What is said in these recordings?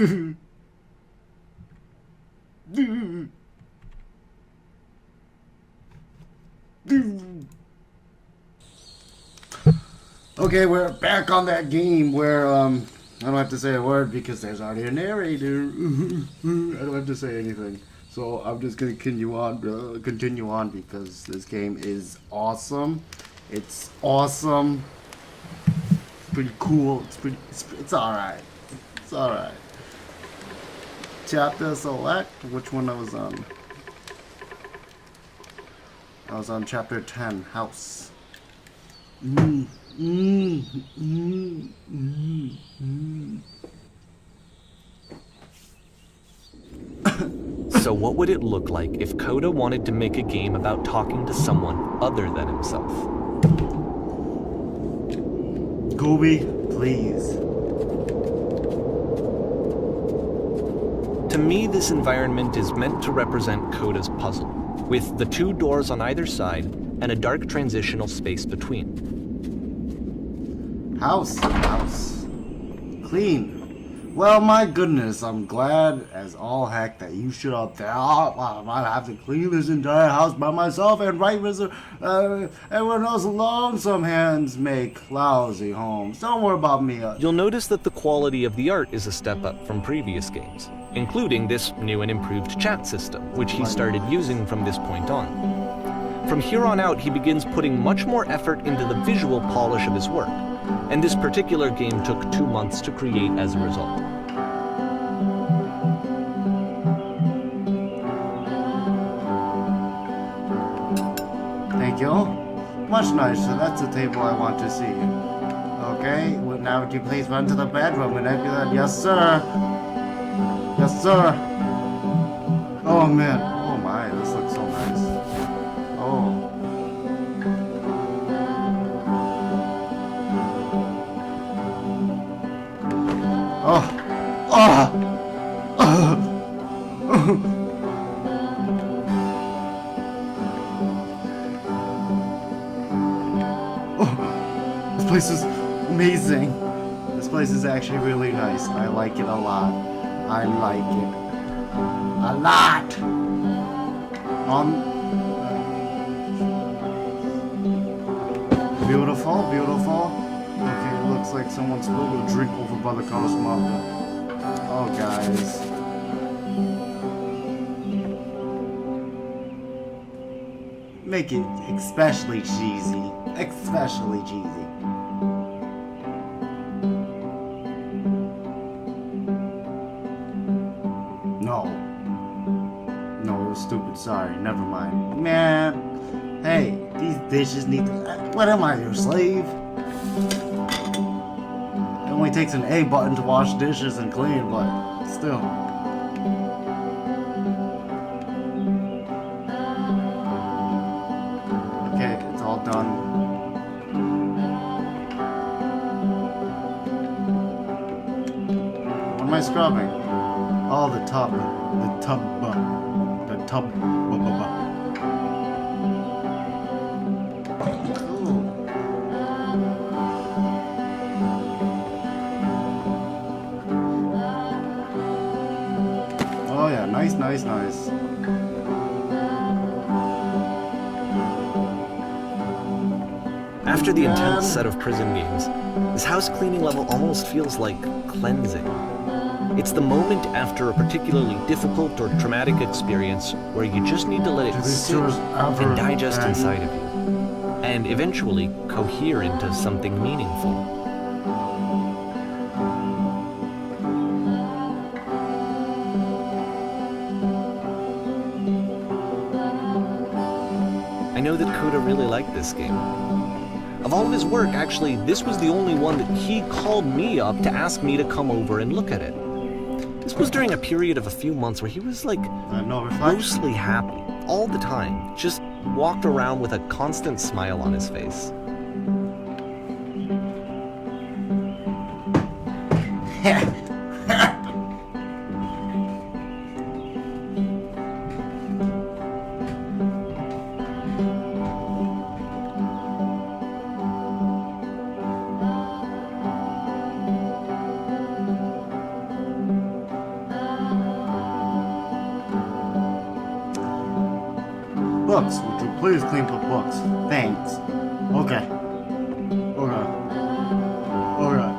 Okay, we're back on that game where I don't have to say a word because there's already a narrator. I don't have to say anything, so I'm just gonna continue on because this game is awesome. It's awesome. It's pretty cool. It's all right. It's all right. Chapter select. Which one I was on? I was on chapter 10. House. So what would it look like if Coda wanted to make a game about talking to someone other than himself? Gooby, please. To me, this environment is meant to represent Coda's puzzle, with the two doors on either side and a dark transitional space between. House. Clean. Well, my goodness, I'm glad as all heck that you should up there. I have to clean this entire house by myself and right with everyone else alone. Some hands make lousy homes. Don't worry about me. You'll notice that the quality of the art is a step up from previous games, including this new and improved chat system, which he started using from this point on. From here on out, he begins putting much more effort into the visual polish of his work, and this particular game took 2 months to create as a result. Thank you. Much nicer. That's the table I want to see. Okay, well, now would you please run to the bedroom and empty that? Yes, sir. Yes, sir. Oh, man. Oh, my. This looks so nice. Oh. This place is amazing. This place is actually really nice. I like it a lot. I like it a lot. Beautiful, beautiful. Okay, it looks like someone spilled a drink over by the Coast Mountain. Oh, guys. Make it especially cheesy. Especially cheesy. No. No, it was stupid. Sorry. Never mind. Man. Hey, these dishes need to... What am I, your slave? It only takes an A button to wash dishes and clean, but still. Okay, it's all done. What am I scrubbing? Oh, the tub. The tub. The tub. Oh yeah, nice. After the intense set of prison games, this house cleaning level almost feels like cleansing. It's the moment after a particularly difficult or traumatic experience where you just need to let it sit and digest inside of you, and eventually cohere into something meaningful. I know that Coda really liked this game. Of all of his work, actually, this was the only one that he called me up to ask me to come over and look at it. This was during a period of a few months where he was like mostly happy all the time, just walked around with a constant smile on his face. books. Would you please clean the books? Thanks. Okay. Okay. Okay.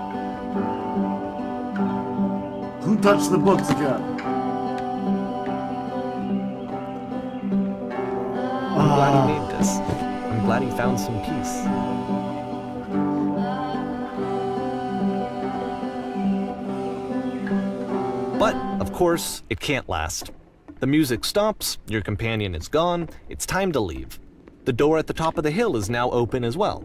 Who touched the books again? I'm glad he made this. I'm glad he found some peace. But, of course, it can't last. The music stops, your companion is gone, it's time to leave. The door at the top of the hill is now open as well.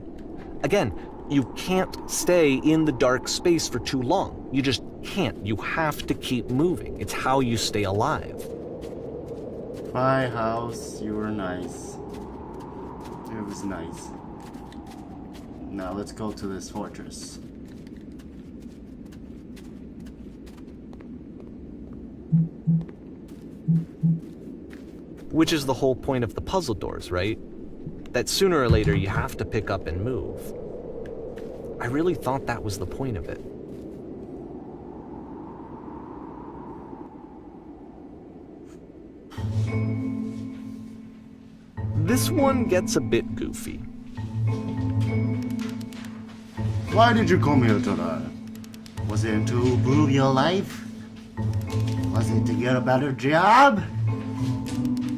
Again, you can't stay in the dark space for too long. You just can't. You have to keep moving. It's how you stay alive. Bye, house. You were nice. It was nice. Now let's go to this fortress. Which is the whole point of the puzzle doors, right? That sooner or later you have to pick up and move. I really thought that was the point of it. This one gets a bit goofy. Why did you come here today? Was it to improve your life? Was it to get a better job?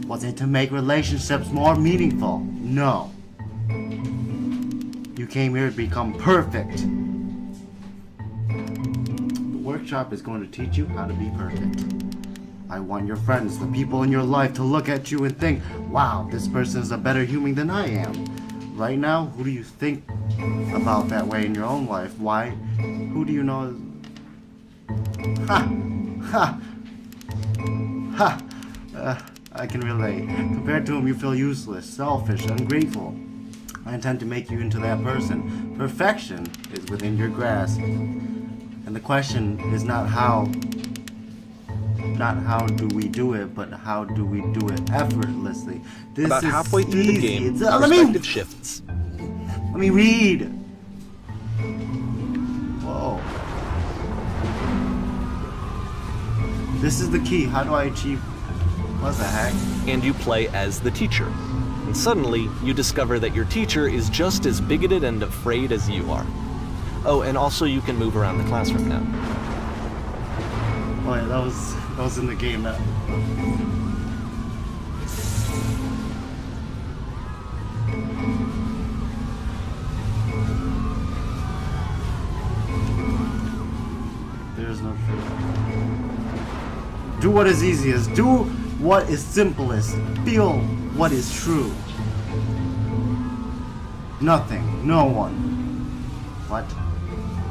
Was it to make relationships more meaningful? No. You came here to become perfect. The workshop is going to teach you how to be perfect. I want your friends, the people in your life, to look at you and think, wow, this person is a better human than I am. Right now, who do you think about that way in your own life? Why? Who do you know? Ha! Ha! Ha! I can relate. Compared to him, you feel useless, selfish, ungrateful. I intend to make you into that person. Perfection is within your grasp. And the question is not how do we do it, but how do we do it effortlessly. This About is halfway through easy. the game, Let perspective shifts. me read. Whoa. This is the key. How do I achieve? What the heck? And you play as the teacher. And suddenly, you discover that your teacher is just as bigoted and afraid as you are. Oh, and also you can move around the classroom now. Oh yeah, that was in the game. There's no truth. Do what is easiest. Do what is simplest. Feel what is true. Nothing. No one. What?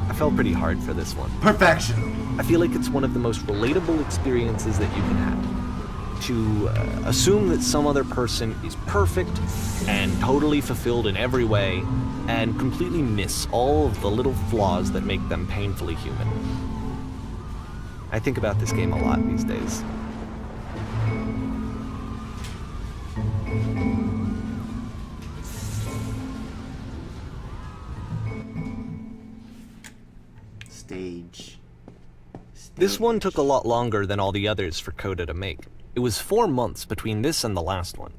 I felt pretty hard for this one. Perfection. I feel like it's one of the most relatable experiences that you can have. To assume that some other person is perfect and totally fulfilled in every way, and completely miss all of the little flaws that make them painfully human. I think about this game a lot these days. Stage. This one took a lot longer than all the others for Coda to make. It was 4 months between this and the last one.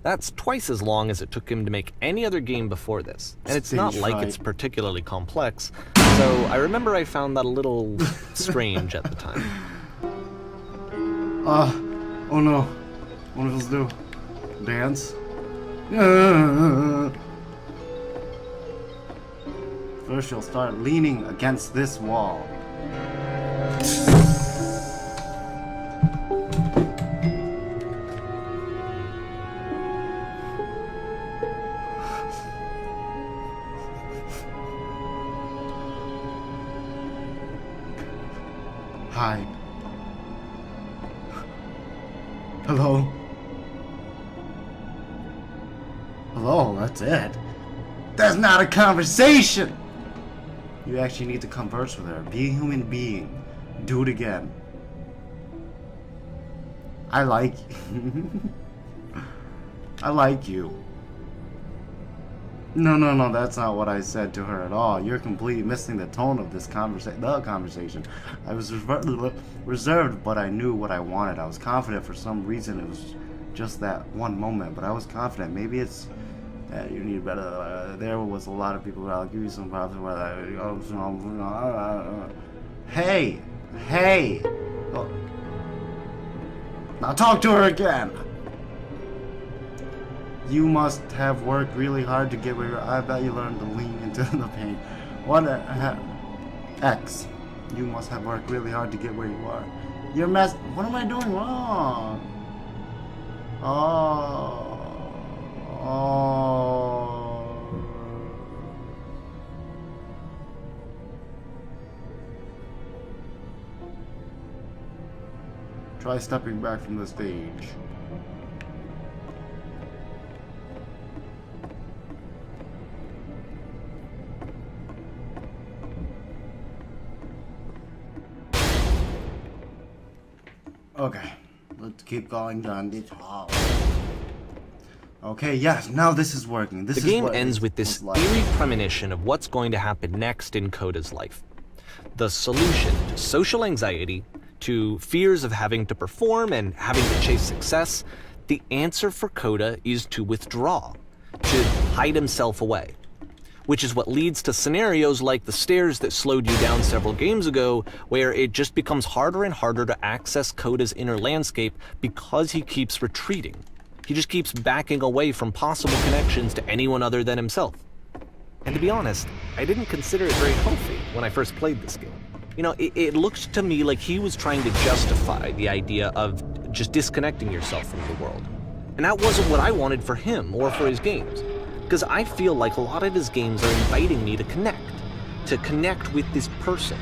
That's twice as long as it took him to make any other game before this. And it's not like it's particularly complex, so I remember I found that a little strange at the time. Oh no. What does do? Dance? First you'll start leaning against this wall. Hi. Hello? Hello, that's it. That's not a conversation! You actually need to converse with her. Be a human being. Do it again. I like I like you. No, that's not what I said to her at all. You're completely missing the tone of this conversation. I was reserved, but I knew what I wanted. I was confident for some reason. It was just that one moment, but I was confident. Maybe it's that you need better. There was a lot of people. I'll give you some props. Hey, hey! Oh. Now talk to her again. You must have worked really hard to get where you're. I bet you learned to lean into the pain. What X? You must have worked really hard to get where you are. You're What am I doing wrong? Oh. Try stepping back from the stage. Okay, let's keep going down this hall. Okay, yes, now this is working. The game ends with this eerie premonition of what's going to happen next in Coda's life. The solution to social anxiety, to fears of having to perform and having to chase success, the answer for Coda is to withdraw, to hide himself away. Which is what leads to scenarios like the stairs that slowed you down several games ago, where it just becomes harder and harder to access Coda's inner landscape because he keeps retreating. He just keeps backing away from possible connections to anyone other than himself. And to be honest, I didn't consider it very healthy when I first played this game. You know, it looked to me like he was trying to justify the idea of just disconnecting yourself from the world. And that wasn't what I wanted for him or for his games. Because I feel like a lot of his games are inviting me to connect with this person,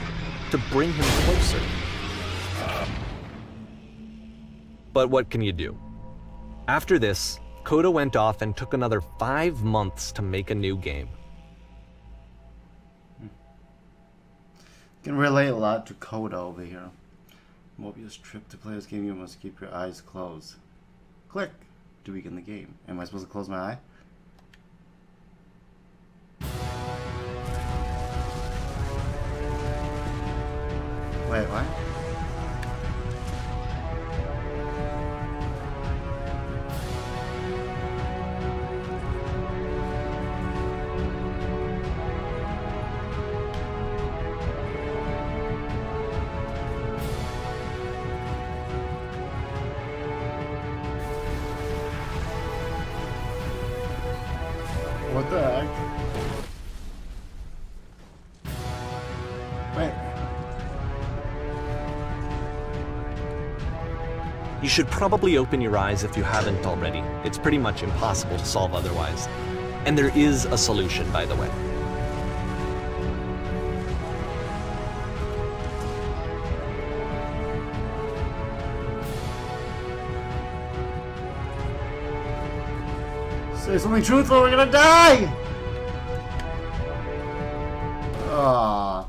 to bring him closer. But what can you do? After this, Coda went off and took another 5 months to make a new game. Can relate a lot to Coda over here. Mobius trip to play this game, you must keep your eyes closed. Click to begin the game. Am I supposed to close my eye? Wait, what? What the heck? Wait. You should probably open your eyes if you haven't already. It's pretty much impossible to solve otherwise. And there is a solution, by the way. Say something truthful, we're gonna die! Ah.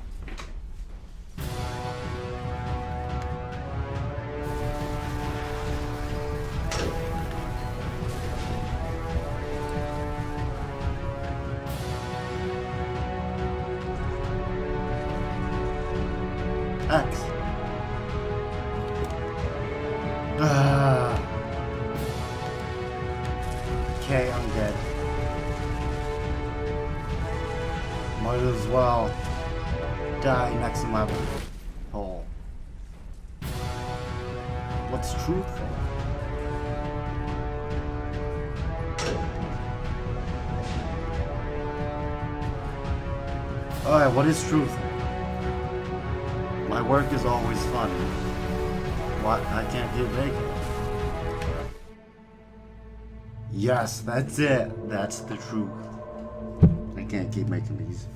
X. Okay, I'm dead. Might as well die next to my hole. What's truthful? Alright, what is truthful? My work is always fun. What? I can't get vacant. Yes, that's it. That's the truth. I can't keep making these.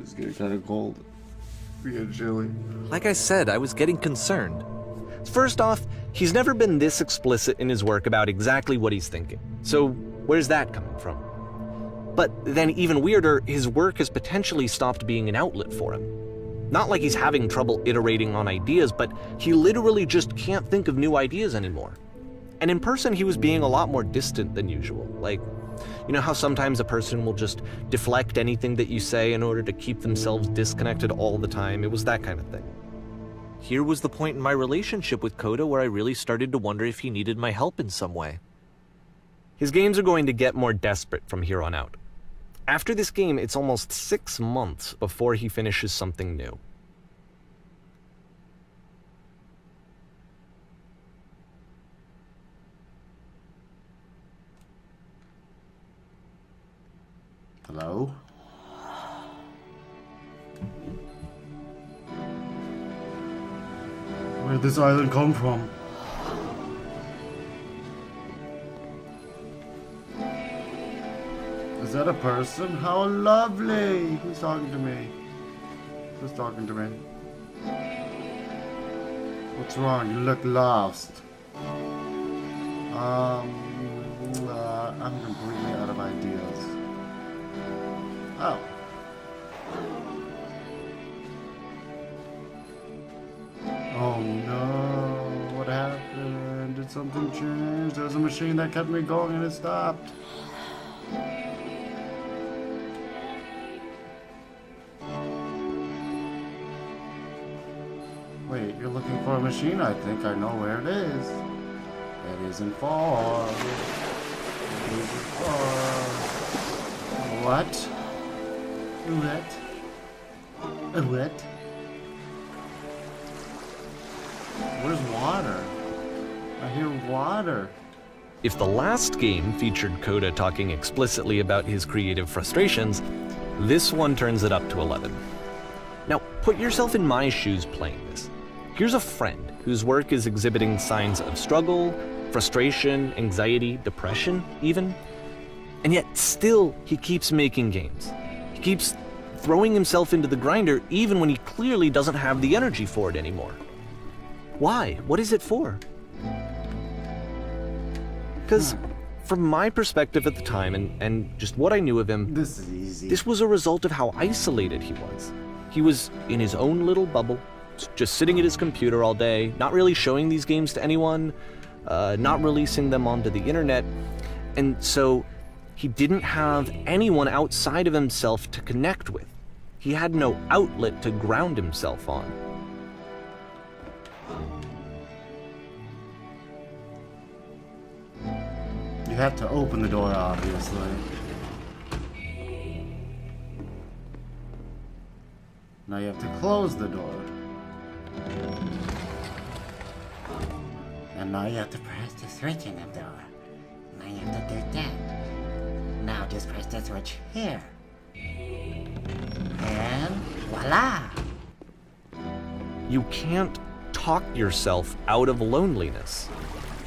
It's getting kind of cold. We get chilly. Like I said, I was getting concerned. First off, he's never been this explicit in his work about exactly what he's thinking. So where's that coming from? But then even weirder, his work has potentially stopped being an outlet for him. Not like he's having trouble iterating on ideas, but he literally just can't think of new ideas anymore. And in person, he was being a lot more distant than usual. Like, you know how sometimes a person will just deflect anything that you say in order to keep themselves disconnected all the time? It was that kind of thing. here was the point in my relationship with Coda where I really started to wonder if he needed my help in some way. His games are going to get more desperate from here on out. After this game, it's almost 6 months before he finishes something new. Hello? Where'd this island come from? Is that a person? How lovely! Who's talking to me? Who's talking to me? What's wrong? You look lost. I'm completely out of ideas. Oh. Oh no, what happened? Did something change? There was a machine that kept me going and it stopped. Wait, you're looking for a machine? I think I know where it is. It isn't far. It isn't far. What? What? Where's water? I hear water. If the last game featured Coda talking explicitly about his creative frustrations, this one turns it up to 11. Now, put yourself in my shoes playing this. Here's a friend whose work is exhibiting signs of struggle, frustration, anxiety, depression, even. And yet, still, he keeps making games. He keeps throwing himself into the grinder even when he clearly doesn't have the energy for it anymore. Why? What is it for? Because from my perspective at the time and just what I knew of him, This is easy. this was a result of how isolated he was. He was in his own little bubble, just sitting at his computer all day, not really showing these games to anyone, not releasing them onto the internet, and so he didn't have anyone outside of himself to connect with. He had no outlet to ground himself on. You have to open the door, obviously. Now you have to close the door. And now you have to press the switch in the door. Now you have to do that. Now just press the switch here. And voila! You can't talk yourself out of loneliness.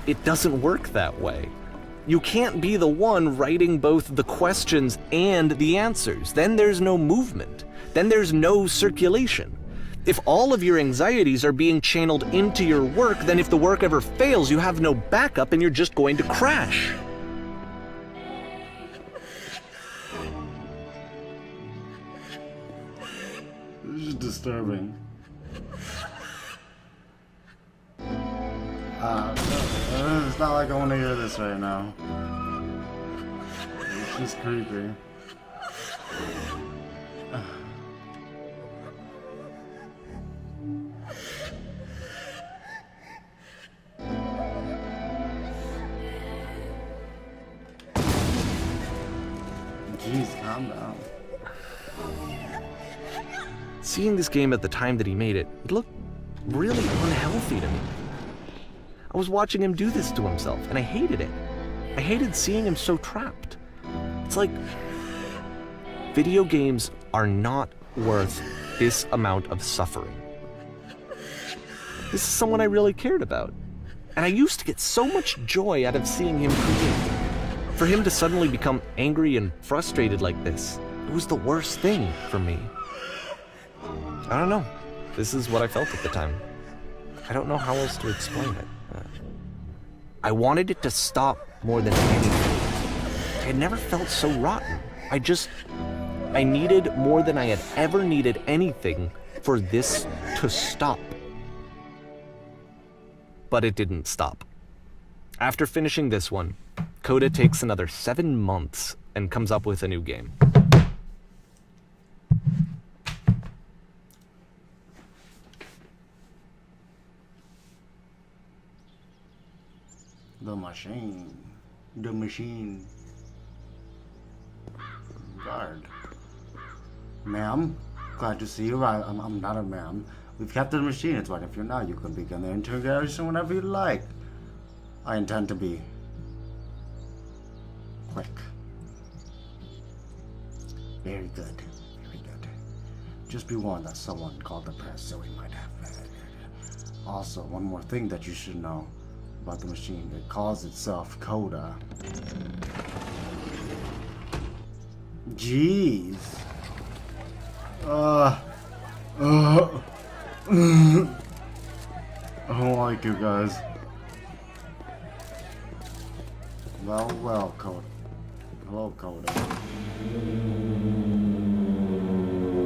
It doesn't work that way. You can't be the one writing both the questions and the answers. Then there's no movement. Then there's no circulation. If all of your anxieties are being channeled into your work, then if the work ever fails, you have no backup and you're just going to crash. This is disturbing. It's not like I want to hear this right now. It's just creepy. Jeez, calm down. Seeing this game at the time that he made it, it looked really unhealthy to me. I was watching him do this to himself, and I hated it. I hated seeing him so trapped. It's like, video games are not worth this amount of suffering. This is someone I really cared about. And I used to get so much joy out of seeing him create. For him to suddenly become angry and frustrated like this, it was the worst thing for me. I don't know. This is what I felt at the time. I don't know how else to explain it. I wanted it to stop more than anything. I had never felt so rotten. I needed more than I had ever needed anything for this to stop. But it didn't stop. After finishing this one, Coda takes another 7 months and comes up with a new game. The machine. The machine. Guard. Ma'am, glad to see you. I'm not a ma'am. We've captured the machine. It's right if you're not. You can begin the interrogation whenever you like. I intend to be quick. Very good. Very good. Just be warned that someone called the press, so we might have. Also, one more thing that you should know about the machine. It calls itself Coda. Jeez. I don't like you guys. Well, Coda. Hello, Coda.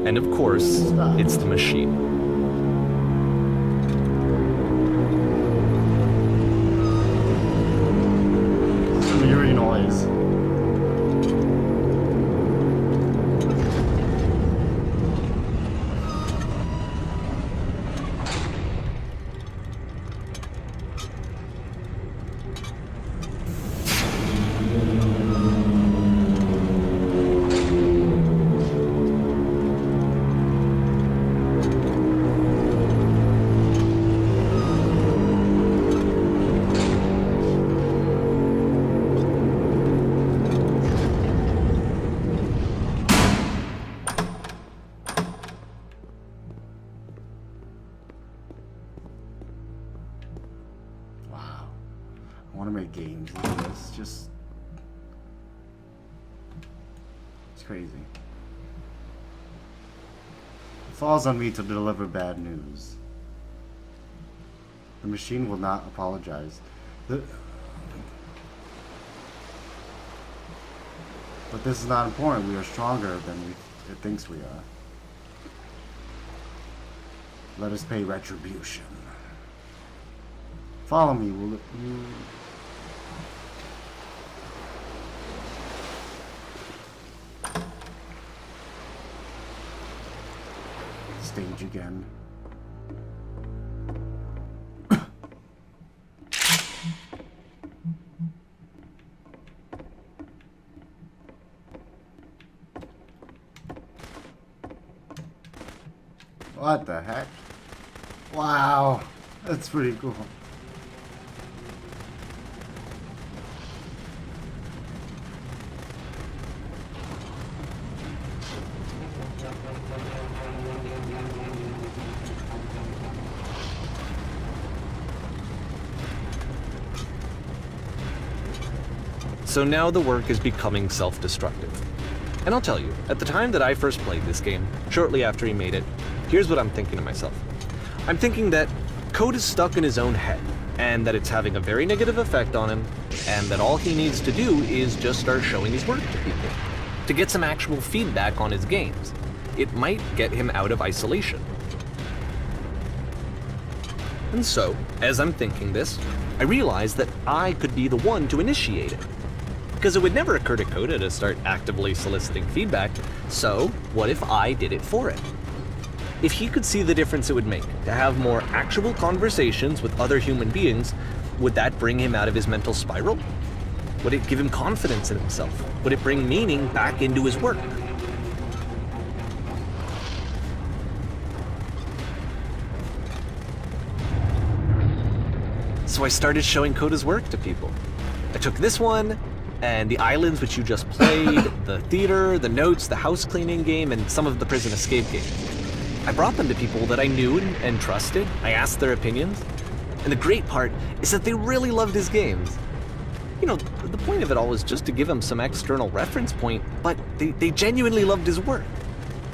And of course, it's the machine. Some eerie noise. I want to make games like this. Just, it's crazy. It falls on me to deliver bad news. The machine will not apologize. But this is not important. We are stronger than it thinks we are. Let us pay retribution. Follow me, will it? Stage again. What the heck? Wow, that's pretty cool. So now the work is becoming self-destructive. And I'll tell you, at the time that I first played this game, shortly after he made it, here's what I'm thinking to myself. I'm thinking that Code is stuck in his own head, and that it's having a very negative effect on him, and that all he needs to do is just start showing his work to people, to get some actual feedback on his games. It might get him out of isolation. And so, as I'm thinking this, I realize that I could be the one to initiate it. Because it would never occur to Coda to start actively soliciting feedback, so what if I did it for it? If he could see the difference it would make to have more actual conversations with other human beings, would that bring him out of his mental spiral? Would it give him confidence in himself? Would it bring meaning back into his work? So I started showing Coda's work to people. I took this one, and the islands which you just played, the theater, the notes, the house cleaning game, and some of the prison escape games. I brought them to people that I knew and trusted. I asked their opinions. And the great part is that they really loved his games. You know, the point of it all was just to give him some external reference point, but they genuinely loved his work.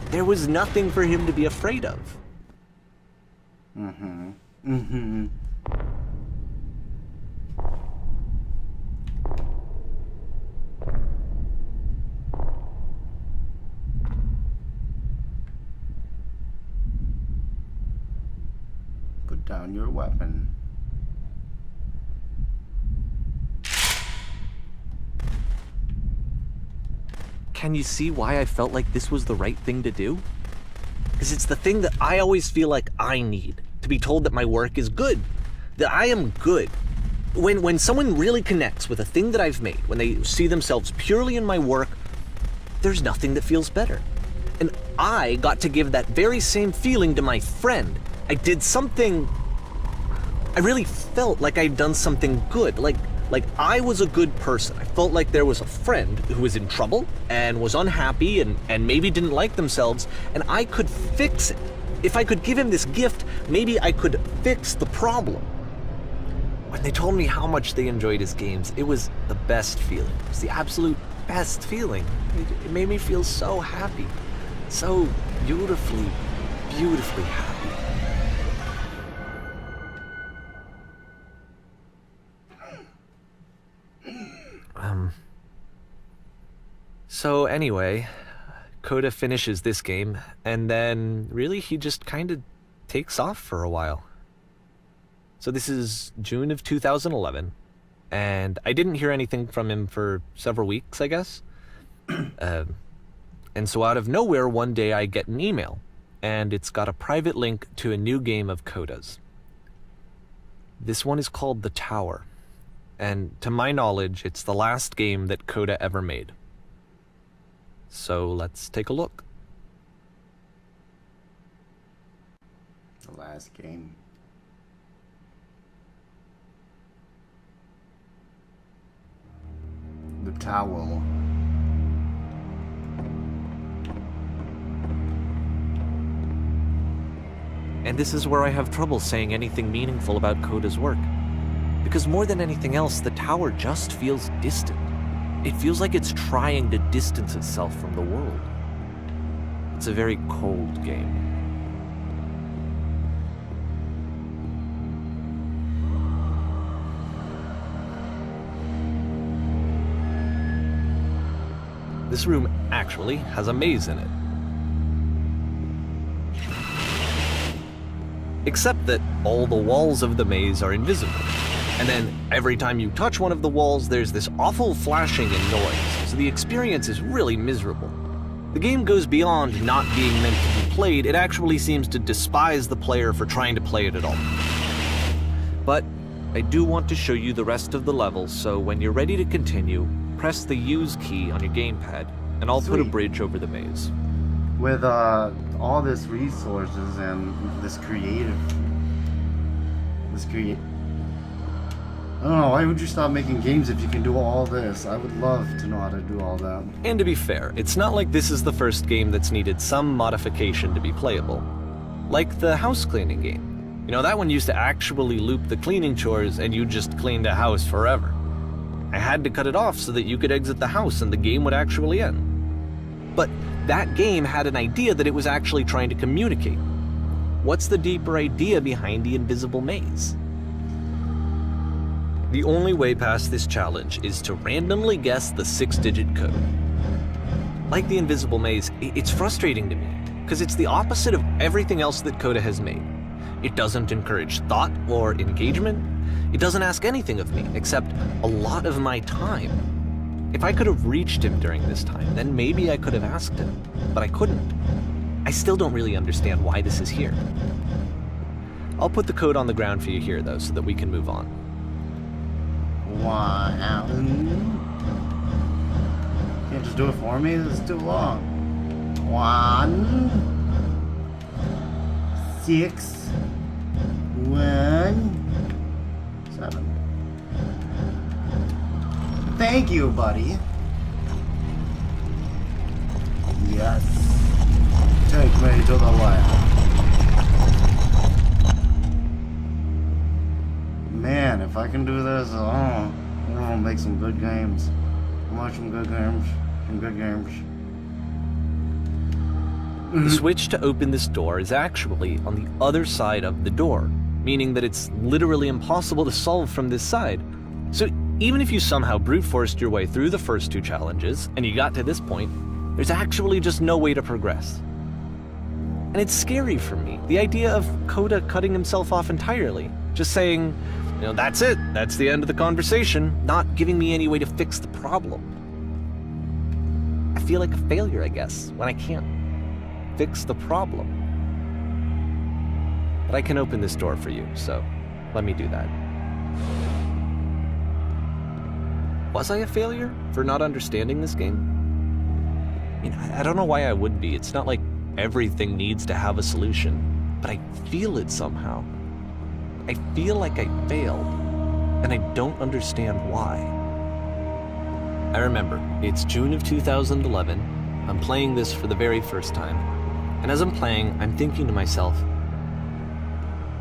There was nothing for him to be afraid of. Put down your weapon. Can you see why I felt like this was the right thing to do? Because it's the thing that I always feel like I need, to be told that my work is good, that I am good. When someone really connects with a thing that I've made, when they see themselves purely in my work, there's nothing that feels better. And I got to give that very same feeling to my friend. I did something... I really felt like I'd done something good, like I was a good person. I felt like there was a friend who was in trouble and was unhappy and maybe didn't like themselves, and I could fix it. If I could give him this gift, maybe I could fix the problem. When they told me how much they enjoyed his games, it was the best feeling. It was the absolute best feeling. It made me feel so happy. So beautifully, beautifully happy. So anyway, Coda finishes this game, and then really he just kind of takes off for a while. So this is June of 2011, and I didn't hear anything from him for several weeks, I guess. And so out of nowhere, one day I get an email, and it's got a private link to a new game of Coda's. This one is called The Tower, and to my knowledge, it's the last game that Coda ever made. So let's take a look. The last game. The Tower. And this is where I have trouble saying anything meaningful about Coda's work. Because more than anything else, The Tower just feels distant. It feels like it's trying to distance itself from the world. It's a very cold game. This room actually has a maze in it. Except that all the walls of the maze are invisible. And then every time you touch one of the walls, there's this awful flashing and noise, so the experience is really miserable. The game goes beyond not being meant to be played, it actually seems to despise the player for trying to play it at all. But I do want to show you the rest of the levels, so when you're ready to continue, press the Use key on your gamepad, and I'll put a bridge over the maze. With all this resources and this I don't know, why would you stop making games if you can do all this? I would love to know how to do all that. And to be fair, it's not like this is the first game that's needed some modification to be playable. Like the house cleaning game. You know, that one used to actually loop the cleaning chores and you just cleaned a house forever. I had to cut it off so that you could exit the house and the game would actually end. But that game had an idea that it was actually trying to communicate. What's the deeper idea behind the invisible maze? The only way past this challenge is to randomly guess the 6-digit code. Like the invisible maze, it's frustrating to me, because it's the opposite of everything else that Coda has made. It doesn't encourage thought or engagement. It doesn't ask anything of me, except a lot of my time. If I could have reached him during this time, then maybe I could have asked him, but I couldn't. I still don't really understand why this is here. I'll put the code on the ground for you here, though, so that we can move on. Wow. Can't just do it for me? This is too long. 1, 6, 1, 7. Thank you, buddy. Yes. Take me to the lab. Man, if I can do this, I'll make some good games. I'll make some good games. Some good games. The switch to open this door is actually on the other side of the door, meaning that it's literally impossible to solve from this side. So even if you somehow brute forced your way through the first 2 challenges, and you got to this point, there's actually just no way to progress. And it's scary for me, the idea of Coda cutting himself off entirely, just saying, you know, that's it, that's the end of the conversation, not giving me any way to fix the problem. I feel like a failure, I guess, when I can't fix the problem. But I can open this door for you, so let me do that. Was I a failure for not understanding this game? I mean, I don't know why I would be. It's not like everything needs to have a solution, but I feel it somehow. I feel like I failed, and I don't understand why. I remember, it's June of 2011. I'm playing this for the very first time, and as I'm playing, I'm thinking to myself,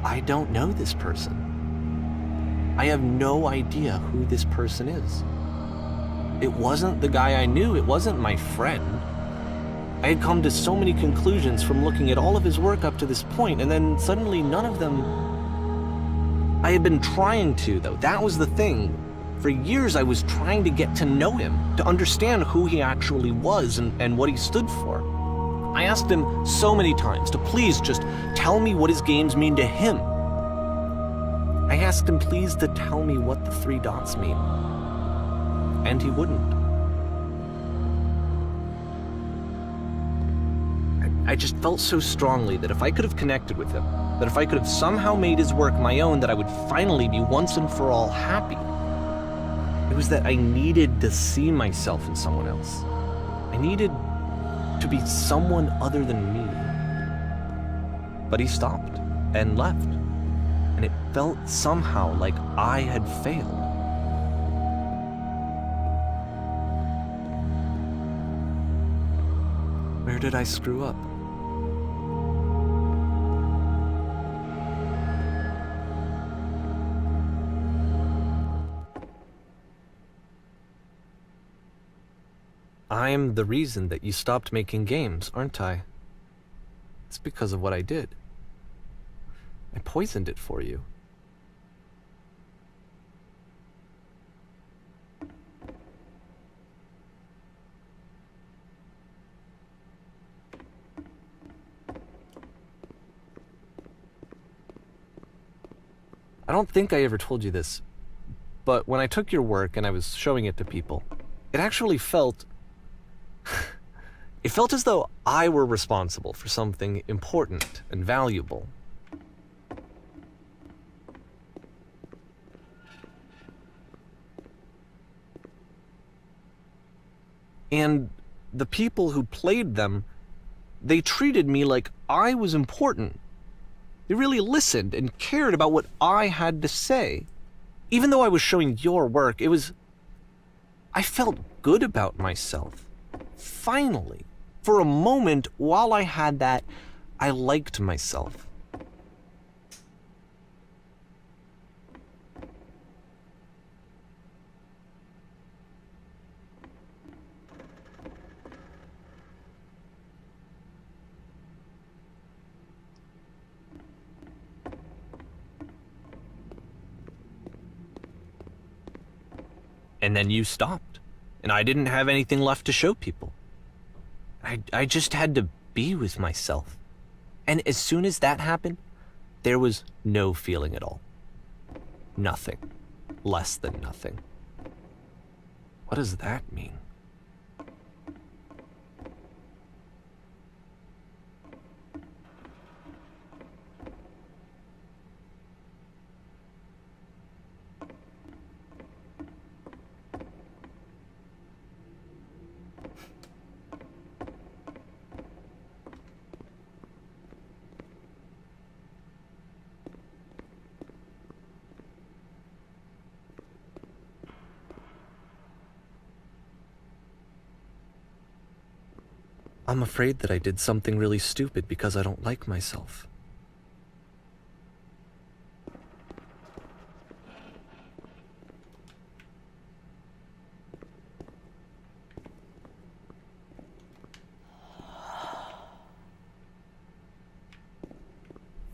I don't know this person. I have no idea who this person is. It wasn't the guy I knew, it wasn't my friend. I had come to so many conclusions from looking at all of his work up to this point, and then suddenly none of them... I had been trying to, though. That was the thing. For years I was trying to get to know him, to understand who he actually was and what he stood for. I asked him so many times to please just tell me what his games mean to him. I asked him please to tell me what the 3 dots mean. And he wouldn't. I just felt so strongly that if I could have connected with him, that if I could have somehow made his work my own, that I would finally be once and for all happy. It was that I needed to see myself in someone else. I needed to be someone other than me. But he stopped and left, and it felt somehow like I had failed. Where did I screw up? I'm the reason that you stopped making games, aren't I? It's because of what I did. I poisoned it for you. I don't think I ever told you this, but when I took your work and I was showing it to people, it actually felt... It felt as though I were responsible for something important and valuable. And the people who played them, they treated me like I was important. They really listened and cared about what I had to say. Even though I was showing your work, I felt good about myself. Finally, for a moment, while I had that, I liked myself. And then you stopped, and I didn't have anything left to show people. I just had to be with myself. And as soon as that happened, there was no feeling at all. Nothing. Less than nothing. What does that mean? I'm afraid that I did something really stupid because I don't like myself.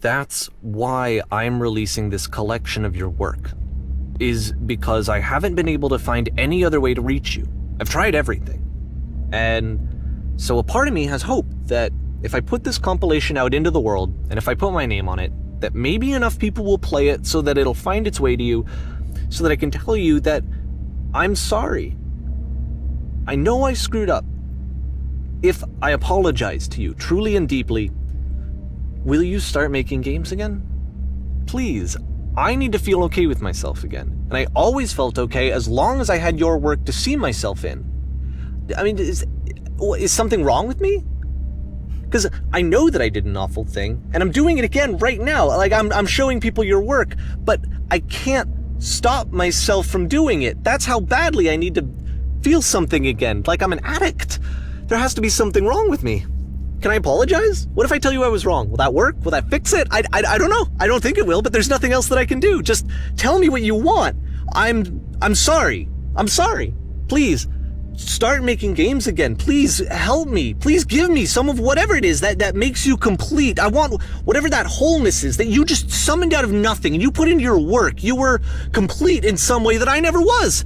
That's why I'm releasing this collection of your work, is because I haven't been able to find any other way to reach you. I've tried everything. And so a part of me has hope that if I put this compilation out into the world, and if I put my name on it, that maybe enough people will play it so that it'll find its way to you, so that I can tell you that I'm sorry. I know I screwed up. If I apologize to you truly and deeply, will you start making games again? Please, I need to feel okay with myself again. And I always felt okay as long as I had your work to see myself in. I mean, is something wrong with me? Because I know that I did an awful thing, and I'm doing it again right now. Like, I'm showing people your work, but I can't stop myself from doing it. That's how badly I need to feel something again, like I'm an addict. There has to be something wrong with me. Can I apologize? What if I tell you I was wrong? Will that work? Will that fix it? I don't know. I don't think it will, but there's nothing else that I can do. Just tell me what you want. I'm sorry. I'm sorry. Please, start making games again. Please help me. Please give me some of whatever it is that makes you complete. I want whatever that wholeness is that you just summoned out of nothing and you put into your work. You were complete in some way that I never was.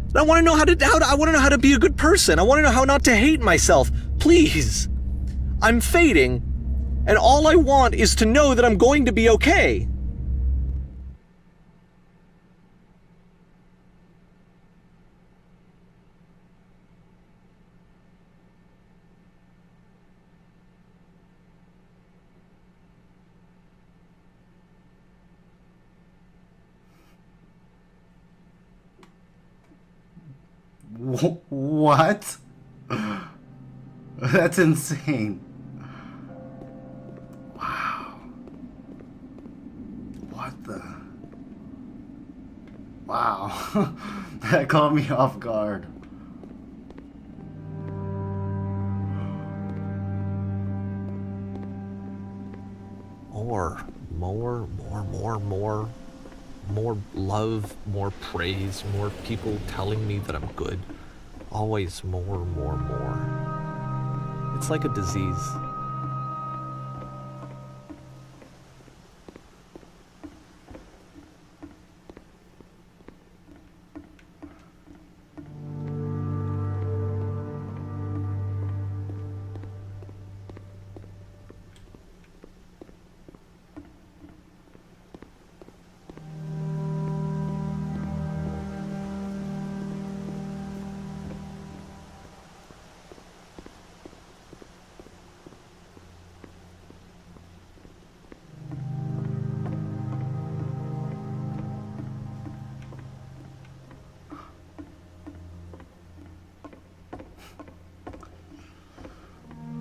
And I want to know I want to know how to be a good person. I want to know how not to hate myself. Please. I'm fading, and all I want is to know that I'm going to be okay. What? That's insane. Wow. What the? Wow. That caught me off guard. More love, more praise, more people telling me that I'm good. Always more. It's like a disease.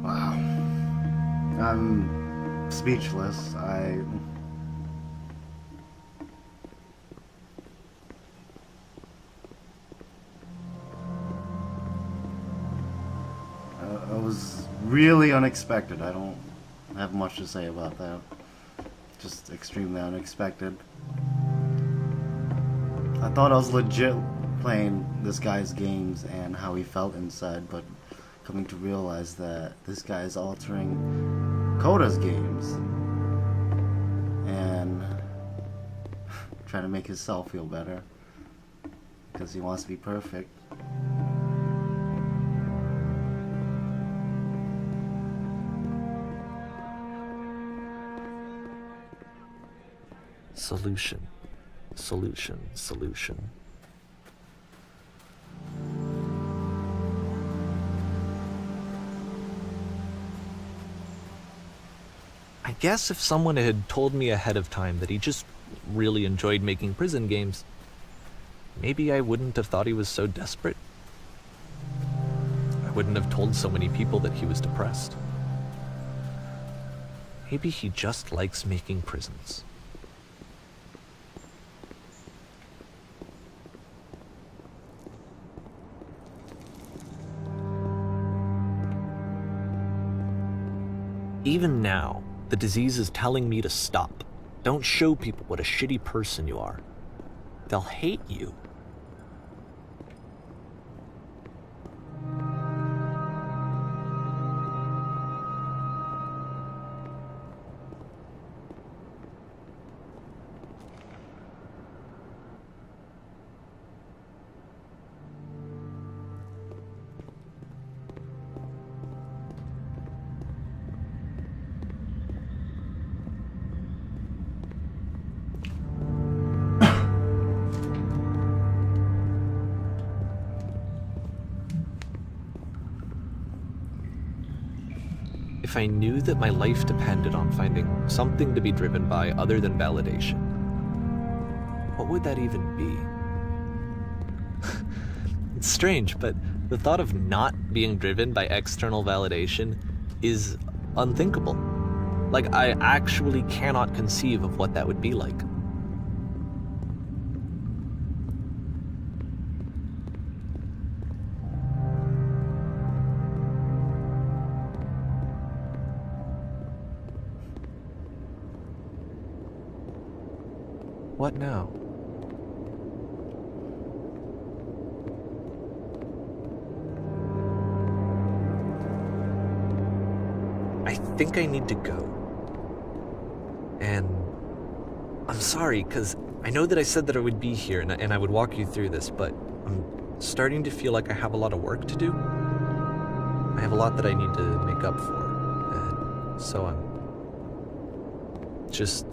Wow. I'm speechless. I it was really unexpected. I don't have much to say about that. Just extremely unexpected. I thought I was legit playing this guy's games and how he felt inside, but coming to realize that this guy is altering Coda's games and trying to make himself feel better because he wants to be perfect. Solution. I guess if someone had told me ahead of time that he just really enjoyed making prison games, maybe I wouldn't have thought he was so desperate. I wouldn't have told so many people that he was depressed. Maybe he just likes making prisons. Even now, the disease is telling me to stop. Don't show people what a shitty person you are. They'll hate you. If I knew that my life depended on finding something to be driven by other than validation, would that even be? It's strange, but the thought of not being driven by external validation is unthinkable. Like, I actually cannot conceive of what that would be like. What now? I think I need to go. And I'm sorry, because I know that I said that I would be here and I would walk you through this, but I'm starting to feel like I have a lot of work to do. I have a lot that I need to make up for, and so I'm just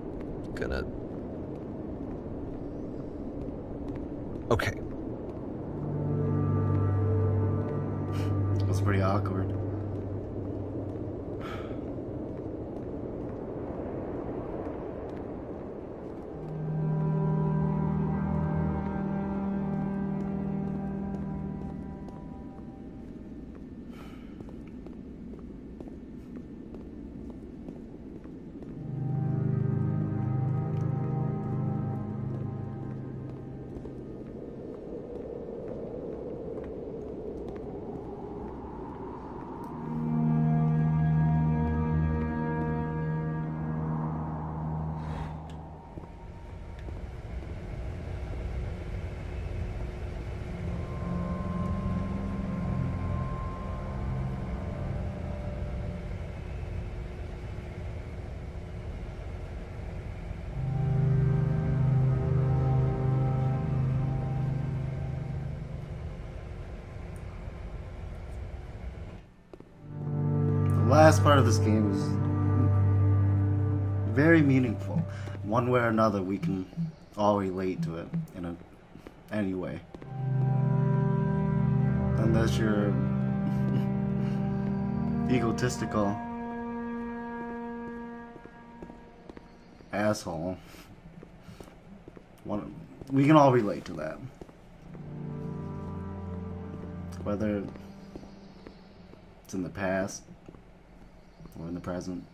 gonna... Okay. That's pretty awkward. The last part of this game is very meaningful. One way or another, we can all relate to it in any way. Unless you're egotistical asshole. We can all relate to that. Whether it's in the past or in the present.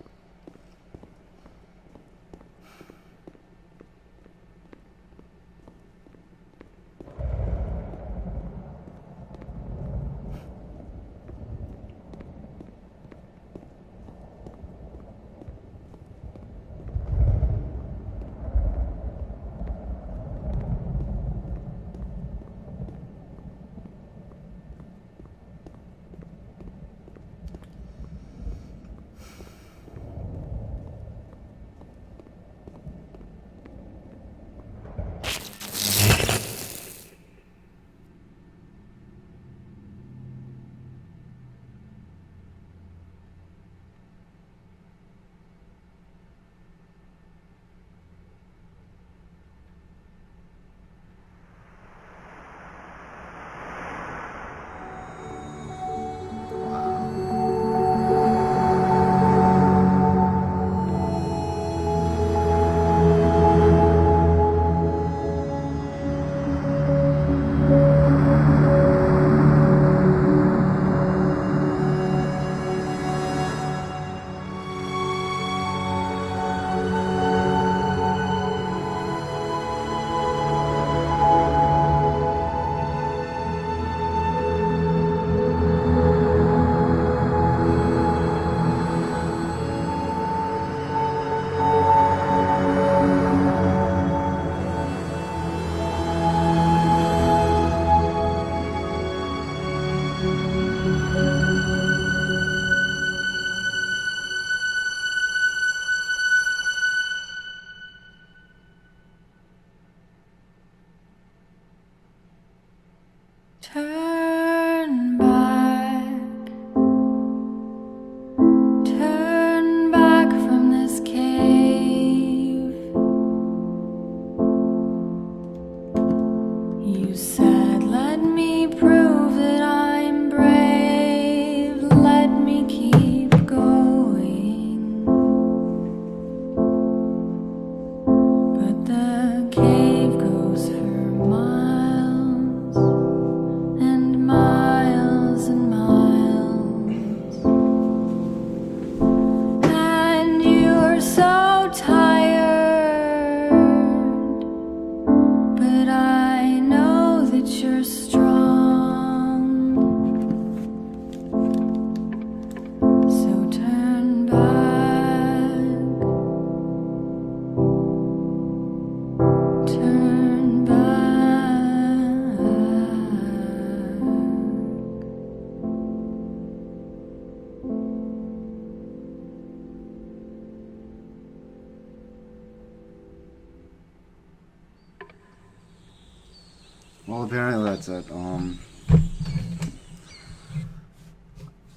Well, apparently that's it.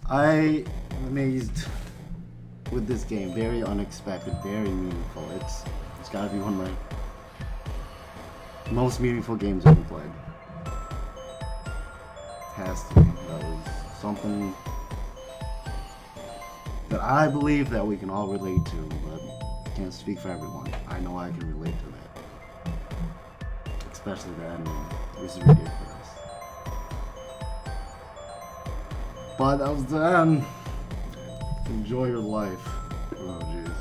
I am amazed with this game. Very unexpected, very meaningful. It's gotta be one of my most meaningful games I've ever played. Has to be. That was something that I believe that we can all relate to, but I can't speak for everyone. I know I can relate to that. Especially the ending. This is ridiculous. But that was the end. Enjoy your life. Oh, jeez.